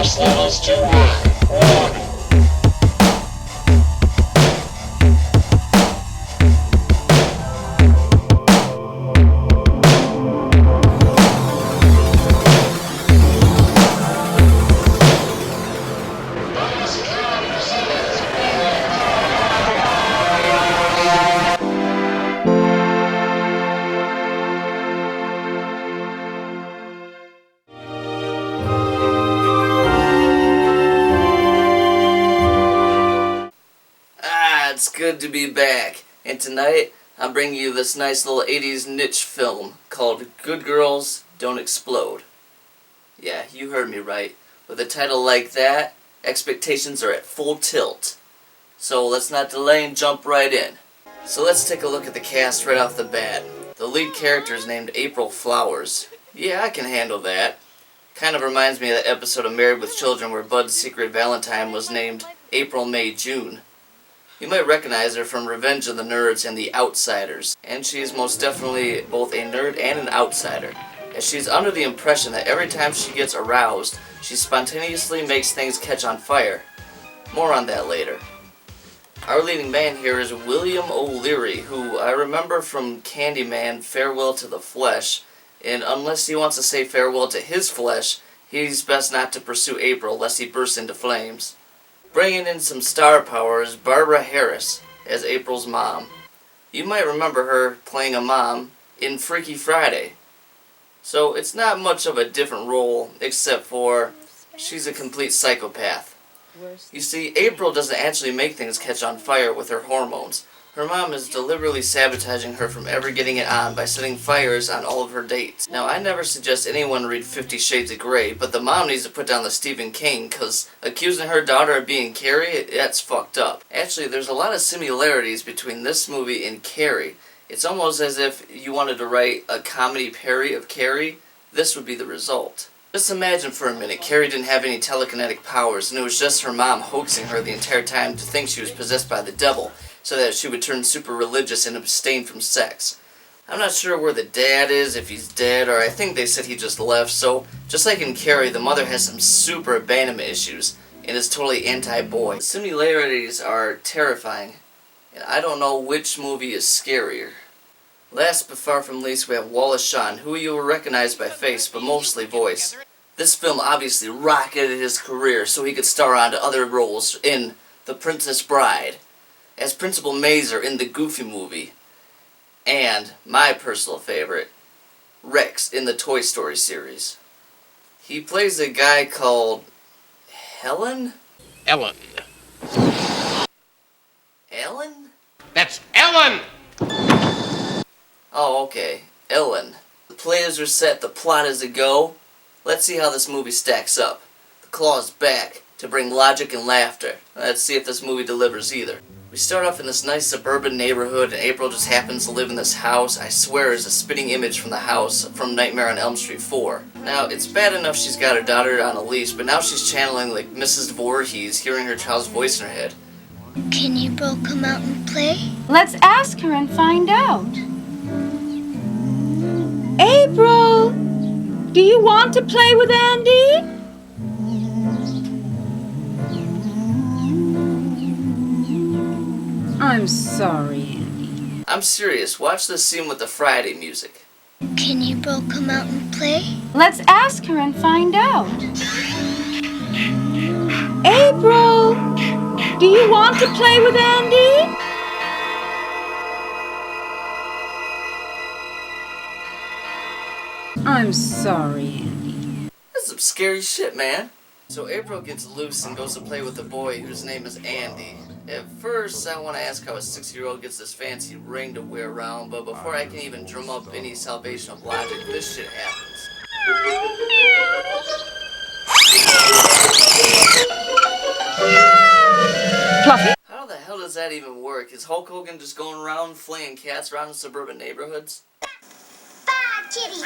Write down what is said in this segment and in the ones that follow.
Force levels too high. Warning. It's good to be back, and tonight I'm bringing you this nice little 80s niche film called Good Girls Don't Explode. Yeah, you heard me right. With a title like that, expectations are at full tilt. So let's not delay and jump right in. So let's take a look at the cast right off the bat. The lead character is named April Flowers. Yeah, I can handle that. Kind of reminds me of that episode of Married with Children where Bud's secret Valentine was named April, May, June. You might recognize her from Revenge of the Nerds and The Outsiders, and she is most definitely both a nerd and an outsider, as she's under the impression that every time she gets aroused, she spontaneously makes things catch on fire. More on that later. Our leading man here is William O'Leary, who I remember from Candyman Farewell to the Flesh, and unless he wants to say farewell to his flesh, he's best not to pursue April lest he bursts into flames. Bringing in some star power is Barbara Harris as April's mom. You might remember her playing a mom in Freaky Friday. So it's not much of a different role except for she's a complete psychopath. You see, April doesn't actually make things catch on fire with her hormones. Her mom is deliberately sabotaging her from ever getting it on by setting fires on all of her dates. Now, I never suggest anyone read 50 Shades of Grey, but the mom needs to put down the Stephen King, because accusing her daughter of being Carrie, that's fucked up. Actually, there's a lot of similarities between this movie and Carrie. It's almost as if you wanted to write a comedy parody of Carrie, this would be the result. Just imagine for a minute, Carrie didn't have any telekinetic powers, and it was just her mom hoaxing her the entire time to think she was possessed by the devil, so that she would turn super religious and abstain from sex. I'm not sure where the dad is, if he's dead, or I think they said he just left, so just like in Carrie, the mother has some super abandonment issues, and is totally anti-boy. The similarities are terrifying, and I don't know which movie is scarier. Last but far from least, we have Wallace Shawn, who you will recognize by face, but mostly voice. This film obviously rocketed his career so he could star on to other roles in The Princess Bride, as Principal Mazer in the Goofy movie, and my personal favorite, Rex in the Toy Story series. He plays a guy called Ellen? Ellen. Ellen? That's Ellen! Oh, okay. Ellen. The players are set, the plot is a go. Let's see how this movie stacks up. The Claw is back to bring logic and laughter. Let's see if this movie delivers either. We start off in this nice suburban neighborhood, and April just happens to live in this house. I swear is a spitting image from the house from Nightmare on Elm Street 4. Now, it's bad enough she's got her daughter on a leash, but now she's channeling like Mrs. Voorhees, hearing her child's voice in her head. Can April come out and play? Let's ask her and find out. April, do you want to play with Andy? I'm sorry, Andy. I'm serious. Watch this scene with the Friday music. Can April come out and play? Let's ask her and find out. April, do you want to play with Andy? I'm sorry, Andy. That's some scary shit, man. So April gets loose and goes to play with a boy whose name is Andy. At first, I want to ask how a 6-year-old gets this fancy ring to wear around, but before I can even drum up any salvation of logic, this shit happens. Fluffy? How the hell does that even work? Is Hulk Hogan just going around flaying cats around in suburban neighborhoods? Bye, kitty.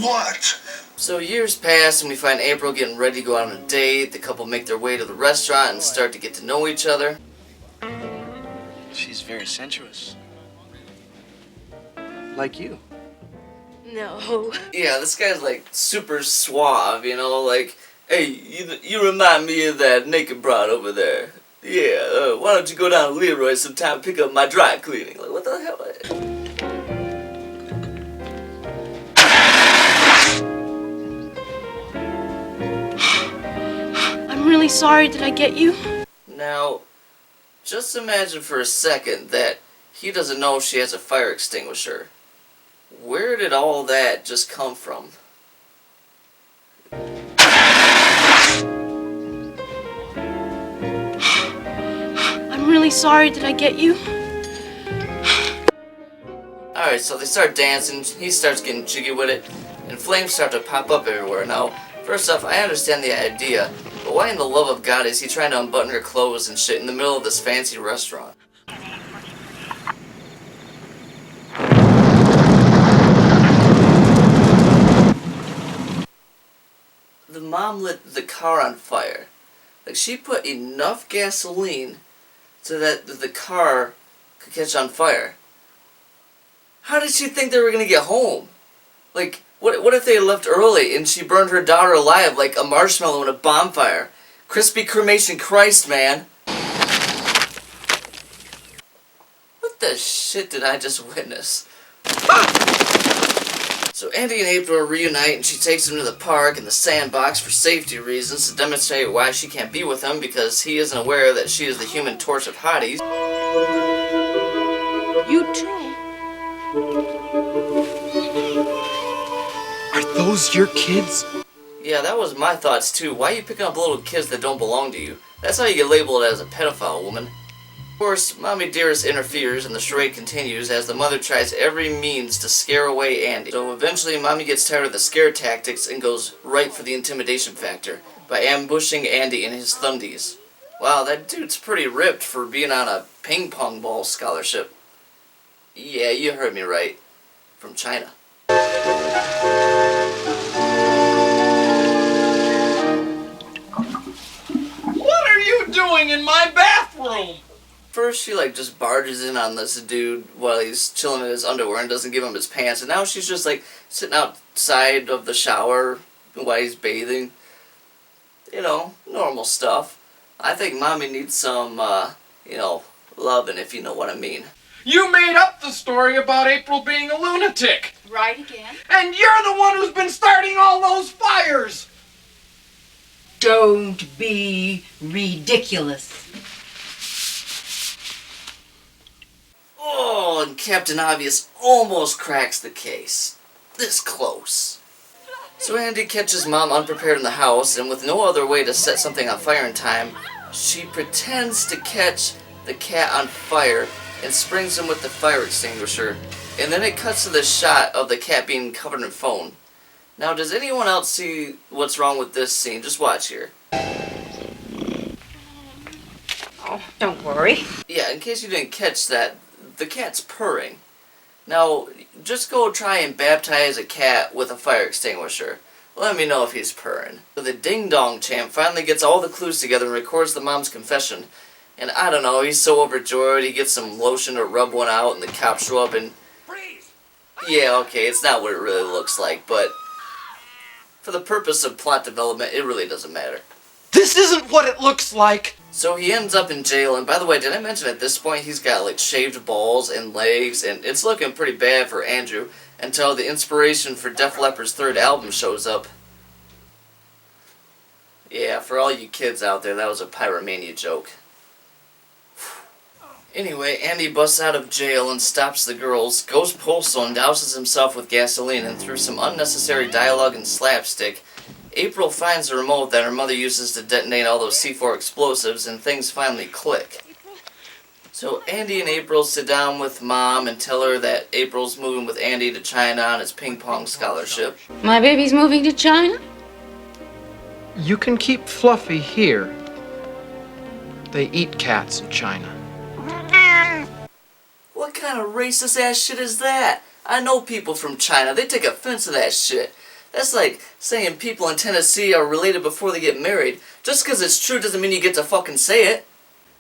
What? So years pass and we find April getting ready to go out on a date. The couple make their way to the restaurant and start to get to know each other. She's very sensuous. Like you. No. Yeah, this guy's like super suave, you know, like Hey, you remind me of that naked broad over there. Yeah, why don't you go down to Leroy sometime and pick up my dry cleaning? Like, what the hell? I'm really sorry. Did I get you? Now, just imagine for a second that he doesn't know she has a fire extinguisher. Where did all that just come from? I'm really sorry. Did I get you? Alright, so they start dancing, he starts getting jiggy with it, and flames start to pop up everywhere. Now, first off, I understand the idea, but why in the love of God is he trying to unbutton her clothes and shit in the middle of this fancy restaurant? The mom lit the car on fire. Like, she put enough gasoline so that the car could catch on fire. How did she think they were gonna get home? Like, what if they had left early and she burned her daughter alive like a marshmallow in a bonfire? Crispy cremation Christ, man. What the shit did I just witness? So Andy and April reunite and she takes him to the park and the sandbox for safety reasons to demonstrate why she can't be with him because he isn't aware that she is the Human Torch of hotties. You too. Are those your kids? Yeah, that was my thoughts too. Why are you picking up little kids that don't belong to you? That's how you get labeled as a pedophile, woman. Of course, Mommy Dearest interferes and the charade continues as the mother tries every means to scare away Andy. So eventually, Mommy gets tired of the scare tactics and goes right for the intimidation factor by ambushing Andy in his thundies. Wow, that dude's pretty ripped for being on a ping pong ball scholarship. Yeah, you heard me right. From China. What are you doing in my bathroom? First, she just barges in on this dude while he's chilling in his underwear and doesn't give him his pants. And now she's just sitting outside of the shower while he's bathing. You know, normal stuff. I think Mommy needs some, loving, if you know what I mean. You made up the story about April being a lunatic. Right again. And you're the one who's been starting all those fires. Don't be ridiculous. Oh, and Captain Obvious almost cracks the case. This close. So Andy catches Mom unprepared in the house, and with no other way to set something on fire in time, she pretends to catch the cat on fire and springs him with the fire extinguisher. And then it cuts to the shot of the cat being covered in foam. Now, does anyone else see what's wrong with this scene? Just watch here. Oh, don't worry. Yeah, in case you didn't catch that, the cat's purring. Now, just go try and baptize a cat with a fire extinguisher. Let me know if he's purring. So the Ding Dong champ finally gets all the clues together and records the mom's confession. And I don't know, he's so overjoyed, he gets some lotion to rub one out, and the cops show up and... Freeze! Yeah, okay, it's not what it really looks like, but... for the purpose of plot development, it really doesn't matter. This isn't what it looks like. So he ends up in jail, and by the way, did I mention at this point he's got shaved balls and legs, and it's looking pretty bad for Andrew until the inspiration for Def Leppard's third album shows up. Yeah, for all you kids out there, that was a Pyromania joke. Anyway, Andy busts out of jail and stops the girls, goes postal and douses himself with gasoline, and through some unnecessary dialogue and slapstick, April finds the remote that her mother uses to detonate all those C4 explosives, and things finally click. So Andy and April sit down with Mom and tell her that April's moving with Andy to China on his ping pong scholarship. My baby's moving to China? You can keep Fluffy here. They eat cats in China. What kind of racist ass shit is that? I know people from China, they take offense to that shit. That's like saying people in Tennessee are related before they get married. Just because it's true doesn't mean you get to fucking say it.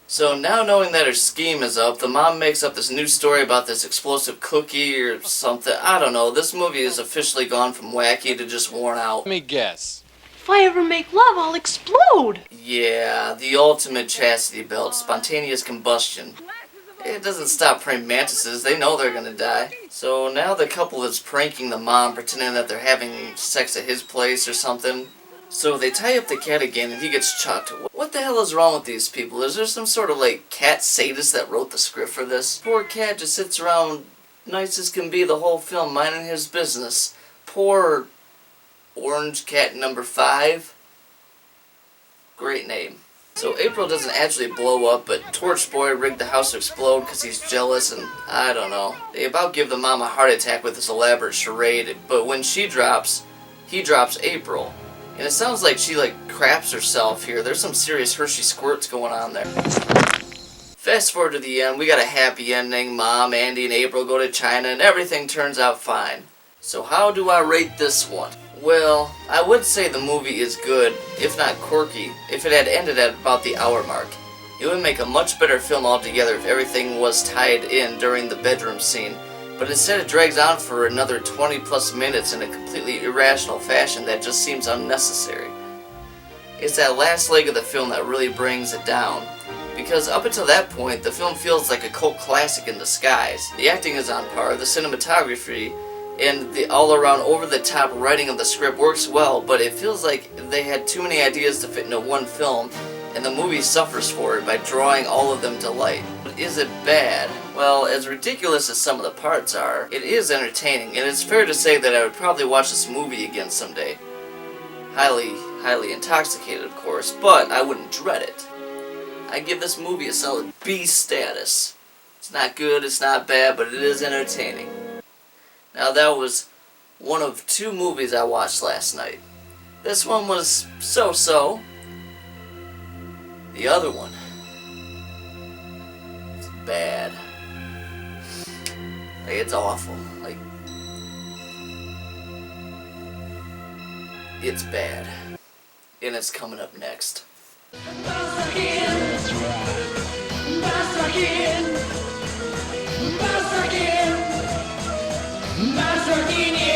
So now knowing that her scheme is up, the mom makes up this new story about this explosive cookie or something. I don't know, this movie has officially gone from wacky to just worn out. Let me guess. If I ever make love, I'll explode. Yeah, the ultimate chastity belt, spontaneous combustion. It doesn't stop praying mantises, they know they're gonna die. So now the couple is pranking the mom, pretending that they're having sex at his place or something. So they tie up the cat again and he gets chucked. What the hell is wrong with these people? Is there some sort of like cat sadist that wrote the script for this? Poor cat just sits around nice as can be the whole film, minding his business. Poor Orange Cat number 5. Great name. So April doesn't actually blow up, but Torch Boy rigged the house to explode because he's jealous and I don't know. They about give the mom a heart attack with this elaborate charade, but when she drops, he drops April. And it sounds like she craps herself here. There's some serious Hershey squirts going on there. Fast forward to the end, we got a happy ending. Mom, Andy, and April go to China and everything turns out fine. So how do I rate this one? Well, I would say the movie is good, if not quirky, if it had ended at about the hour mark. It would make a much better film altogether if everything was tied in during the bedroom scene, but instead it drags on for another 20 plus minutes in a completely irrational fashion that just seems unnecessary. It's that last leg of the film that really brings it down, because up until that point the film feels like a cult classic in disguise. The acting is on par, the cinematography and the all-around over-the-top writing of the script works well, but it feels like they had too many ideas to fit into one film, and the movie suffers for it by drawing all of them to light. But is it bad? Well, as ridiculous as some of the parts are, it is entertaining, and it's fair to say that I would probably watch this movie again someday. Highly intoxicated, of course, but I wouldn't dread it. I give this movie a solid B status. It's not good, it's not bad, but it is entertaining. Now that was one of 2 movies I watched last night. This one was so-so. The other one is bad. It's awful. It's bad. And it's coming up next. Masakini